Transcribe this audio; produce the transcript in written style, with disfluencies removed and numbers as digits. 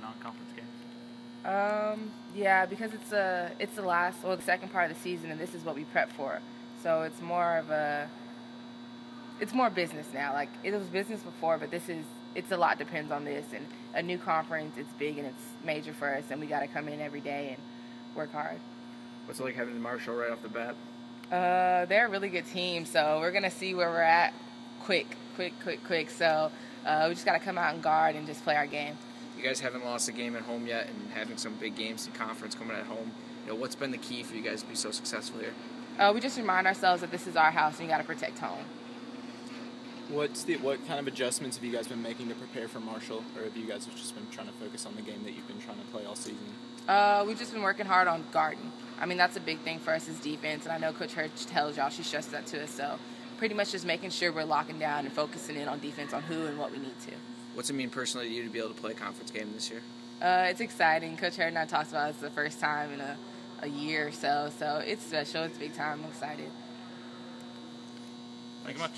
non-conference games? Yeah, because it's the second part of the season, and this is what we prep for. So it's more business now. Like, it was business before, but it's a lot depends on this. And a new conference, it's big and it's major for us, and we got to come in every day and work hard. What's it like having Marshall right off the bat? They're a really good team, so we're going to see where we're at quick. So we just got to come out and guard and just play our game. You guys haven't lost a game at home yet, and having some big games in conference coming at home. What's been the key for you guys to be so successful here? We just remind ourselves that this is our house and you got to protect home. What kind of adjustments have you guys been making to prepare for Marshall, or have you guys just been trying to focus on the game that you've been trying to play all season? We've just been working hard on guarding. I mean, that's a big thing for us is defense, and I know Coach Hurts tells y'all, she stressed that to us, so pretty much just making sure we're locking down and focusing in on defense on who and what we need to. What's it mean personally to you to be able to play a conference game this year? It's exciting. Coach Hurts and I talked about it's the first time in a year or so it's special. It's big time. I'm excited. Thank you much.